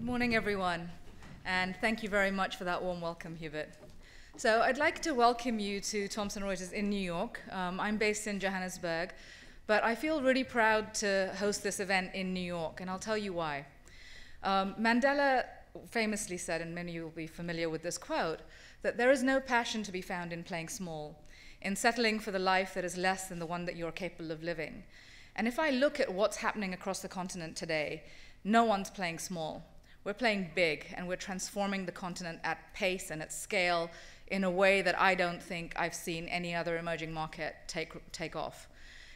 Good morning, everyone, and thank you very much for that warm welcome, Hubert. So I'd like to welcome you to Thomson Reuters in New York. I'm based in Johannesburg, but I feel really proud to host this event in New York, and I'll tell you why. Mandela famously said, and many of you will be familiar with this quote, that there is no passion to be found in playing small, in settling for the life that is less than the one that you're capable of living. And if I look at what's happening across the continent today, no one's playing small. We're playing big, and we're transforming the continent at pace and at scale in a way that I don't think I've seen any other emerging market take off.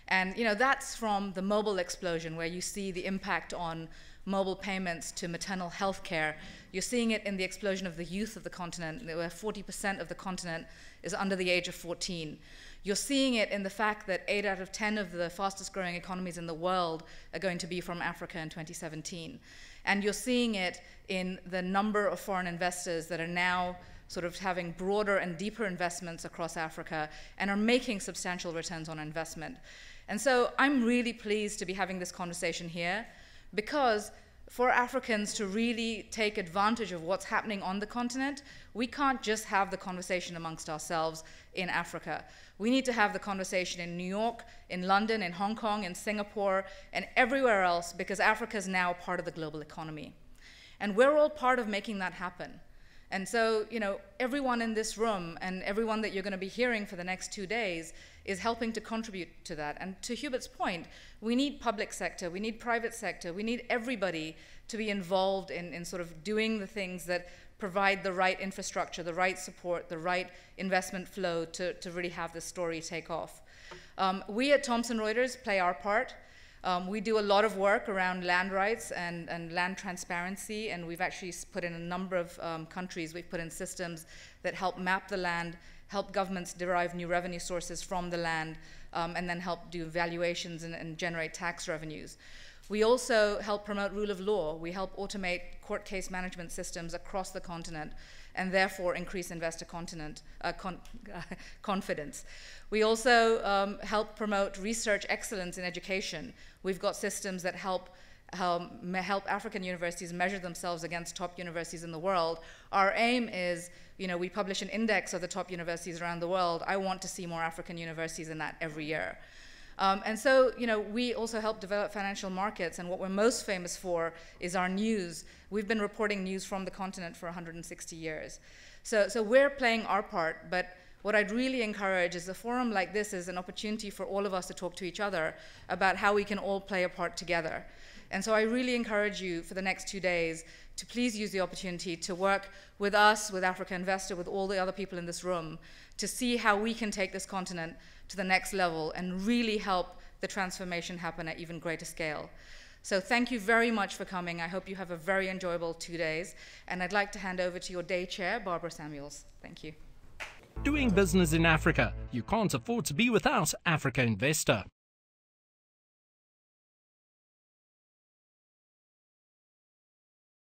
And that's from the mobile explosion, where you see the impact on mobile payments to maternal health care. You're seeing it in the explosion of the youth of the continent, where 40% of the continent is under the age of 14. You're seeing it in the fact that 8 out of 10 of the fastest growing economies in the world are going to be from Africa in 2017. And you're seeing it in the number of foreign investors that are now sort of having broader and deeper investments across Africa and are making substantial returns on investment. And so I'm really pleased to be having this conversation here, because for Africans to really take advantage of what's happening on the continent, we can't just have the conversation amongst ourselves in Africa. We need to have the conversation in New York, in London, in Hong Kong, in Singapore, and everywhere else, because Africa is now part of the global economy. And we're all part of making that happen. And so, everyone in this room and everyone that you're going to be hearing for the next 2 days is helping to contribute to that. And to Hubert's point, we need public sector, we need private sector, we need everybody to be involved in sort of doing the things that provide the right infrastructure, the right support, the right investment flow to really have this story take off. We at Thomson Reuters play our part. We do a lot of work around land rights and land transparency, and we've actually put in a number of countries, we've put in systems that help map the land, help governments derive new revenue sources from the land, and then help do valuations and generate tax revenues. We also help promote rule of law. We help automate court case management systems across the continent, and therefore increase investor confidence. We also help promote research excellence in education. We've got systems that help African universities measure themselves against top universities in the world. Our aim is, we publish an index of the top universities around the world. I want to see more African universities in that every year. And so, we also help develop financial markets, and what we're most famous for is our news. We've been reporting news from the continent for 160 years. So we're playing our part, but what I'd really encourage is a forum like this is an opportunity for all of us to talk to each other about how we can all play a part together. And so I really encourage you for the next 2 days to please use the opportunity to work with us, with Africa Investor, with all the other people in this room, to see how we can take this continent to the next level and really help the transformation happen at even greater scale. So thank you very much for coming. I hope you have a very enjoyable 2 days. And I'd like to hand over to your day chair, Barbara Samuels. Thank you. Doing business in Africa. You can't afford to be without Africa Investor.